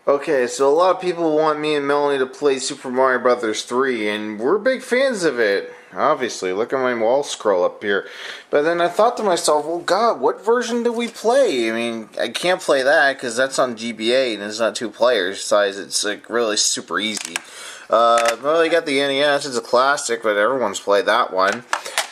Okay, so a lot of people want me and Melanie to play Super Mario Brothers 3, and we're big fans of it. Obviously, look at my wall scroll up here. But then I thought to myself, well, God, what version do we play? I mean, I can't play that because that's on GBA and it's not two players. Besides, it's like really super easy. Well, you got the NES, it's a classic, but everyone's played that one.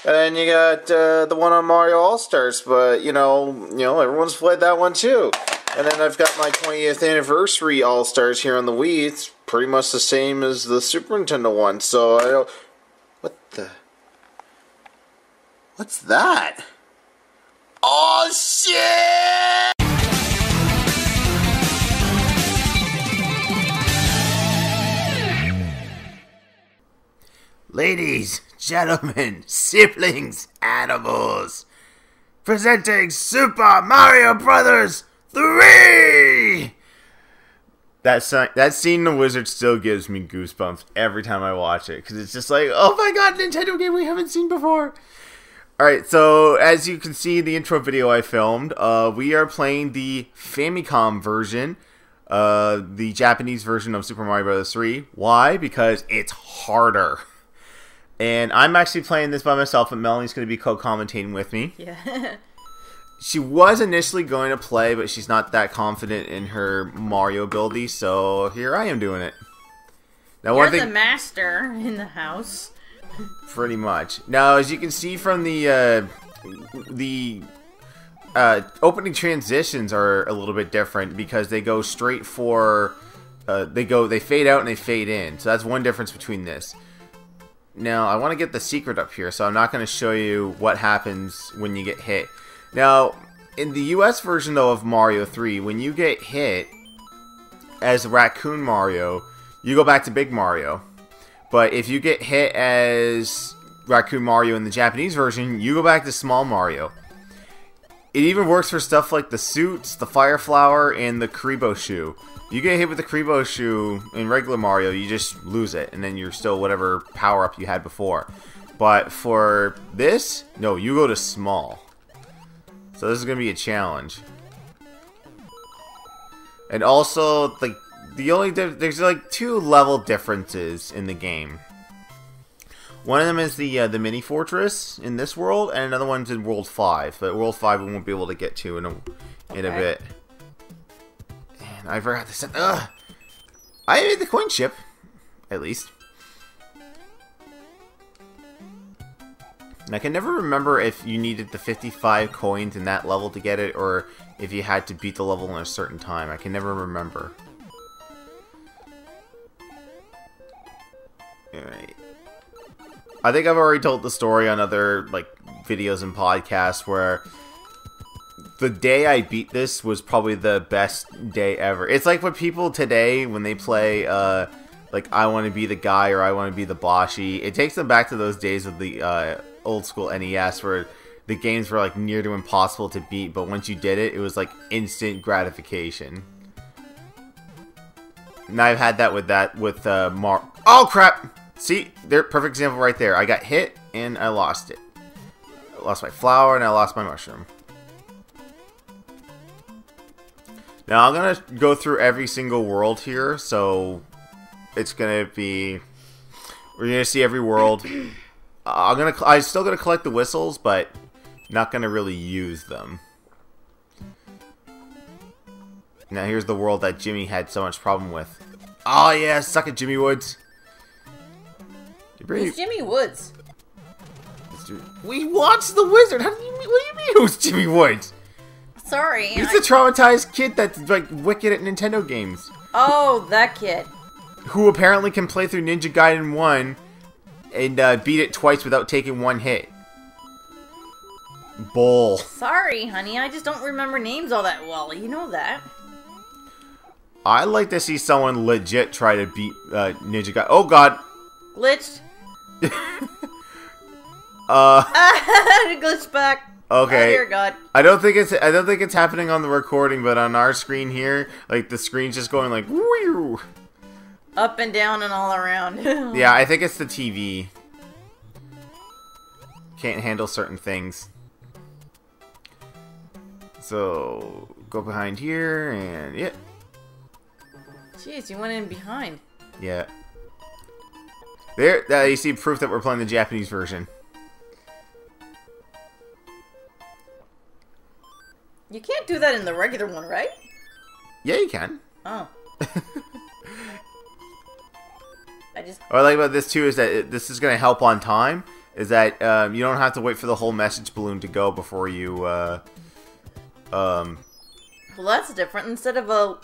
And then you got the one on Mario All Stars, but you know, everyone's played that one too. And then I've got my 20th anniversary All Stars here on the Wii. It's pretty much the same as the Super Nintendo one. So I don't. What's that? Oh shit! Ladies, gentlemen, siblings, animals, presenting Super Mario Brothers 3! That scene in The Wizard still gives me goosebumps every time I watch it, because it's just like, oh my god, Nintendo game we haven't seen before! Alright, so as you can see in the intro video I filmed, we are playing the Famicom version, the Japanese version of Super Mario Bros. 3. Why? Because it's harder. And I'm actually playing this by myself, and Melanie's going to be co-commentating with me. Yeah. She was initially going to play, but she's not that confident in her Mario ability, so here I am doing it. Now, You're the master in the house. Pretty much. Now, as you can see from the opening transitions are a little bit different because they go straight for they fade out and they fade in. So that's one difference between this. Now, I want to get the secret up here, so I'm not going to show you what happens when you get hit. Now, in the US version, though, of Mario 3, when you get hit as Raccoon Mario, you go back to Big Mario. But if you get hit as Raccoon Mario in the Japanese version, you go back to Small Mario. It even works for stuff like the suits, the Fire Flower, and the Karibo Shoe. You get hit with the Karibo Shoe in regular Mario, you just lose it, and then you're still whatever power-up you had before. But for this, no, you go to Small. So this is going to be a challenge. And also, like, there's like two level differences in the game. One of them is the mini fortress in this world, and another one's in World 5. But World 5 we won't be able to get to in a bit. And I forgot to set. I made the coin ship, at least. And I can never remember if you needed the 55 coins in that level to get it, or if you had to beat the level in a certain time. I can never remember. Alright. I think I've already told the story on other like videos and podcasts where the day I beat this was probably the best day ever. It's like what people today, when they play like I Want to Be the Guy or I Want to Be the Boshi, it takes them back to those days of the old school NES where the games were like near to impossible to beat, but once you did it, it was like instant gratification. And I've had that with oh crap! See, there, perfect example right there. I got hit and I lost it. I lost my flower and I lost my mushroom. Now I'm gonna go through every single world here, so it's gonna be. We're gonna see every world. I'm still gonna collect the whistles, but not gonna really use them. Now here's the world that Jimmy had so much problem with. Oh yeah, suck it, Jimmy Woods. Who's Jimmy Woods? We watched The Wizard. What do you mean who's Jimmy Woods? Sorry. He's the traumatized kid that's like wicked at Nintendo games. Oh, that kid. Who apparently can play through Ninja Gaiden 1 and beat it twice without taking one hit. Bull. Sorry, honey. I just don't remember names all that well. You know that. I'd like to see someone legit try to beat Ninja Gaiden. Oh god. Glitched. Glitched back. Okay. Oh dear God. I don't think it's happening on the recording, but on our screen here, like the screen's just going like woo. Up and down and all around. Yeah, I think it's the TV. Can't handle certain things. So go behind here and yeah. Jeez, you went in behind. Yeah. There, you see proof that we're playing the Japanese version. You can't do that in the regular one, right? Yeah, you can. Oh. I just... What I like about this too is that this is going to help on time. Is that you don't have to wait for the whole message balloon to go before you. Well, that's different. Instead of a...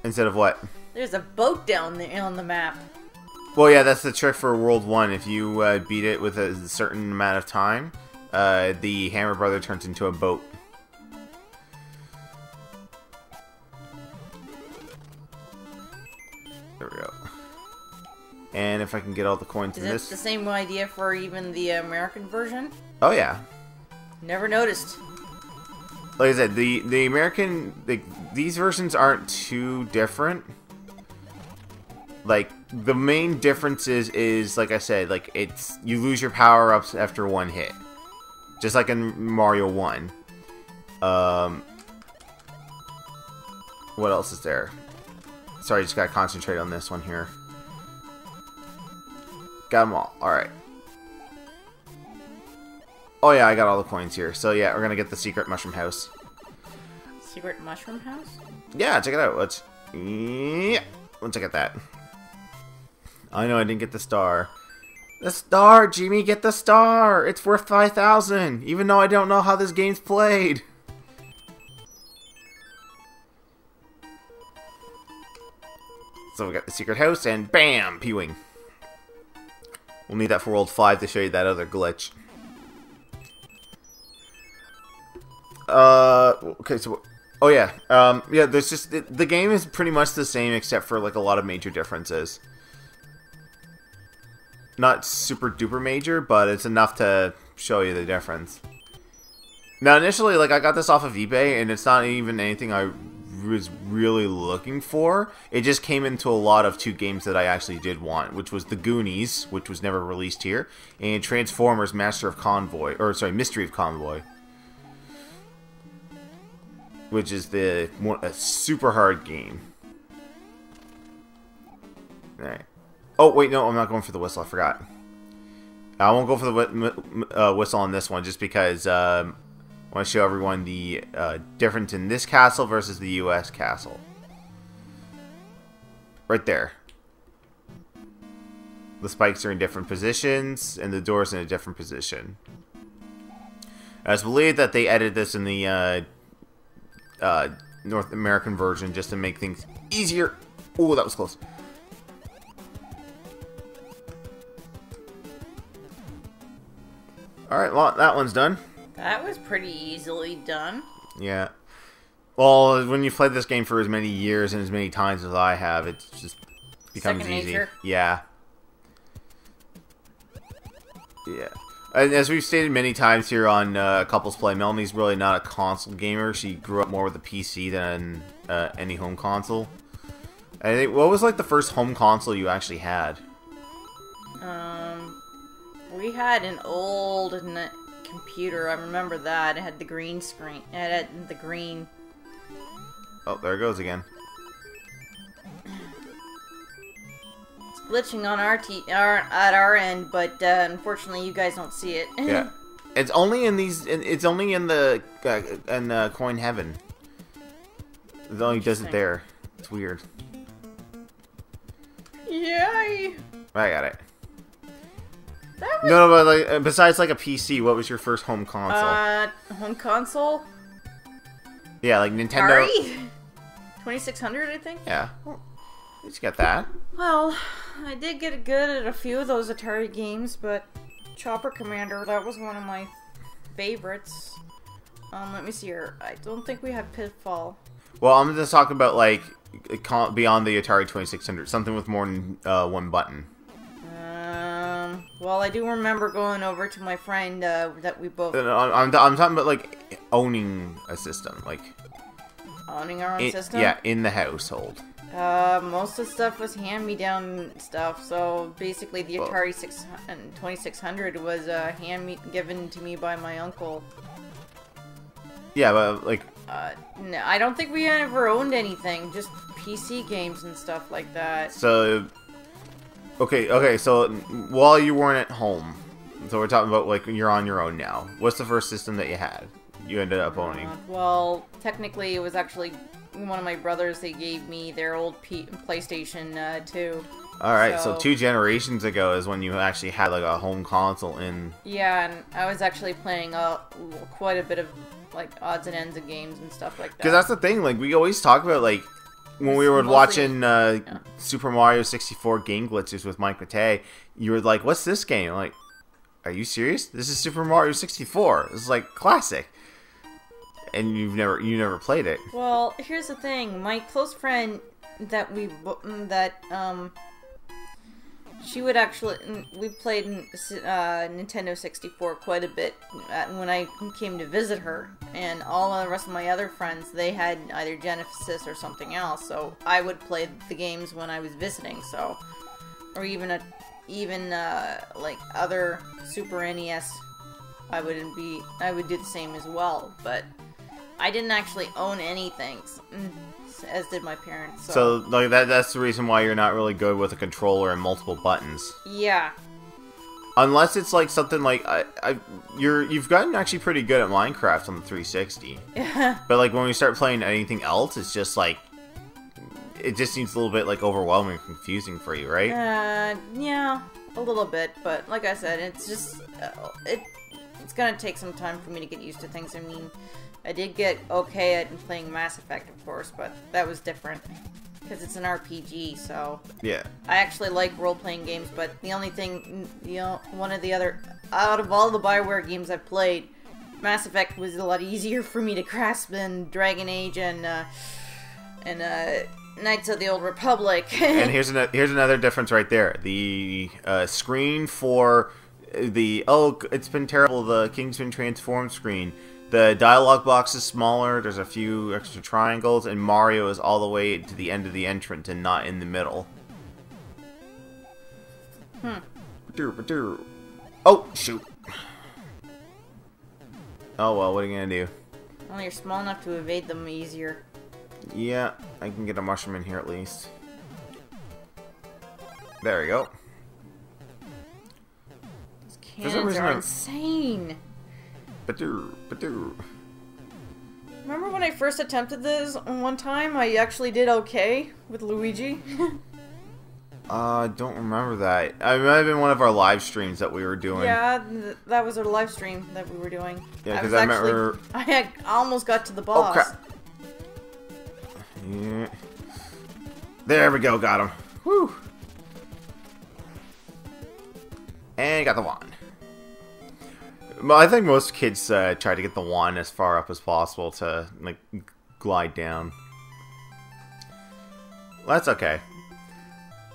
Instead of what? There's a boat down there on the map. Well, yeah, that's the trick for World 1. If you beat it with a certain amount of time, the Hammer Brother turns into a boat. There we go. And if I can get all the coins in this... Is it the same idea for even the American version? Oh, yeah. Never noticed. Like I said, the American... these versions aren't too different. Like, the main difference is, like I said, like, it's... You lose your power-ups after one hit. Just like in Mario 1. What else is there? Sorry, just gotta concentrate on this one here. Got them all. Alright. Oh yeah, I got all the coins here. So yeah, we're gonna get the secret mushroom house. Secret mushroom house? Yeah, check it out. Let's check that. I know I didn't get the star. The star, Gimme, get the star! It's worth 5,000, even though I don't know how this game's played. So we got the secret house, and bam! Pewing. We'll need that for World 5 to show you that other glitch. Okay, so... Oh yeah, yeah, there's just... The game is pretty much the same, except for, like, a lot of major differences. Not super duper major, but it's enough to show you the difference. Now, initially, like, I got this off of eBay, and it's not even anything I was really looking for. It just came into a lot of two games that I actually did want, which was The Goonies, which was never released here, and Transformers Master of Convoy, or sorry, Mystery of Convoy, which is a super hard game. Alright. Oh, wait, no, I'm not going for the whistle. I forgot. I won't go for the whistle on this one, just because I want to show everyone the difference in this castle versus the US castle. Right there. The spikes are in different positions, and the door's in a different position. It's believed that they edited this in the North American version just to make things easier. Oh, that was close. Alright, well, that one's done. That was pretty easily done. Yeah. Well, when you've played this game for as many years and as many times as I have, it just becomes Second easy. nature. Yeah. Yeah. And as we've stated many times here on Couples Play, Melanie's really not a console gamer. She grew up more with a PC than any home console. I think, what was like the first home console you actually had? We had an old computer. I remember that. It had the green screen. It had the green. Oh, there it goes again. It's glitching on at our end, but unfortunately, you guys don't see it. Yeah, it's only in these. It's only in the Coin Heaven. It only does it there. It's weird. Yay! I got it. That was... No, but like besides like a PC, what was your first home console? Home console? Yeah, like Nintendo. Atari? 2600, I think. Yeah, well, you just got that. Well, I did get good at a few of those Atari games, but Chopper Commander, that was one of my favorites. Let me see here. I don't think we had Pitfall. Well, I'm just talking about like beyond the Atari 2600, something with more than one button. Well, I do remember going over to my friend that we both... I'm talking about like owning a system, like owning our own system? Yeah, in the household. Most of the stuff was hand-me-down stuff, so basically the Atari 2600 was given to me by my uncle. Yeah, but like No, I don't think we ever owned anything. Just PC games and stuff like that. So, okay. So while you weren't at home, so we're talking about like you're on your own now. What's the first system that you had? You ended up owning. Well, technically, it was actually one of my brothers. They gave me their old PlayStation 2. All right, so 2 generations ago is when you actually had like a home console in. Yeah, and I was actually playing quite a bit of like odds and ends of games and stuff like that. Because that's the thing, like we always talk about like when we were watching Super Mario 64 game glitches with Mike Matei, you were like, "What's this game?" I'm like, are you serious? This is Super Mario 64. This is like classic. And you never played it. Well, here's the thing. My close friend she would actually, we played Nintendo 64 quite a bit when I came to visit her, and all of the rest of my other friends, they had either Genesis or something else, so I would play the games when I was visiting, so, or even like other Super NES, I would do the same as well, but I didn't actually own anything, as did my parents. So like that's the reason why you're not really good with a controller and multiple buttons. Yeah. Unless it's like something like you've gotten actually pretty good at Minecraft on the 360. Yeah. But like when we start playing anything else, it's just like it just seems a little bit like overwhelming and confusing for you, right? Yeah, a little bit, but like I said, it's just it's gonna take some time for me to get used to things. I mean, I did get okay at playing Mass Effect, of course, but that was different because it's an RPG. So yeah, I actually like role-playing games, but the only thing, one of the other out of all the BioWare games I've played, Mass Effect was a lot easier for me to grasp than Dragon Age and Knights of the Old Republic. And here's another difference right there. The screen for the it's been terrible. The King's been transformed screen. The dialogue box is smaller. There's a few extra triangles, and Mario is all the way to the end of the entrance and not in the middle. Oh shoot! Oh well, what are you gonna do? Well, you're small enough to evade them easier. Yeah, I can get a mushroom in here at least. There we go. These cannons are insane. Remember when I first attempted this one time? I actually did okay with Luigi. I don't remember that. It might have been one of our live streams that we were doing. Yeah, that was our live stream that we were doing. Yeah, because I remember... I almost got to the boss. Oh, crap. Yeah. There we go, got him. Woo! And got the wand. Well, I think most kids try to get the wand as far up as possible to, like, glide down. Well, that's okay.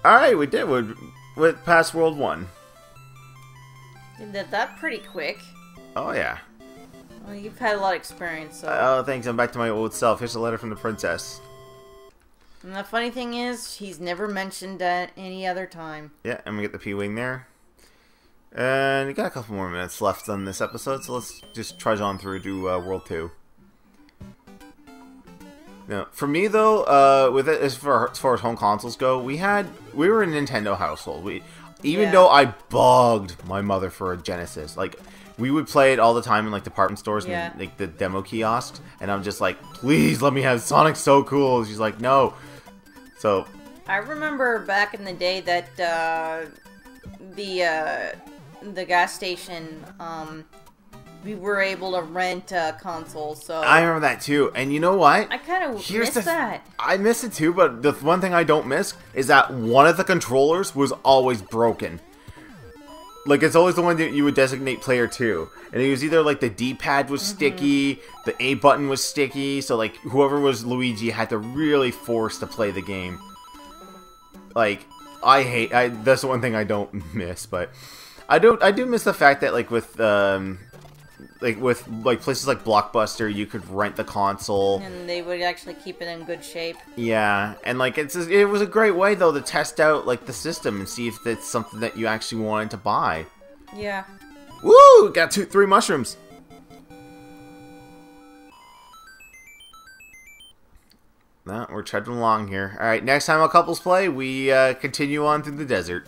Alright, we did. We're past World 1. You did that pretty quick. Oh, yeah. Well, you've had a lot of experience, so... Oh, thanks. I'm back to my old self. Here's a letter from the princess. And the funny thing is, he's never mentioned at any other time. Yeah, and we get the P-Wing there. And we got a couple more minutes left on this episode, so let's just trudge on through to World 2. Now, for me though, with it, as far as home consoles go, we were a Nintendo household. Even though I bugged my mother for a Genesis, like we would play it all the time in like department stores and like the demo kiosks, and I'm just like, please let me have Sonic. So cool. She's like, no. So I remember back in the day that the gas station, we were able to rent a console, so... I remember that too, and you know what? I kind of miss that. I miss it too, but the one thing I don't miss is that one of the controllers was always broken. Like, it's always the one that you would designate player 2. And it was either, like, the D-pad was sticky, the A button was sticky, so, like, whoever was Luigi had to really force to play the game. Like, that's the one thing I don't miss, but... I do miss the fact that, like, with places like Blockbuster, you could rent the console. And they would actually keep it in good shape. Yeah, and, like, it was a great way, though, to test out, like, the system and see if it's something that you actually wanted to buy. Yeah. Woo! Got 3 mushrooms. No, we're chugging along here. All right, next time on Couples Play, we continue on through the desert.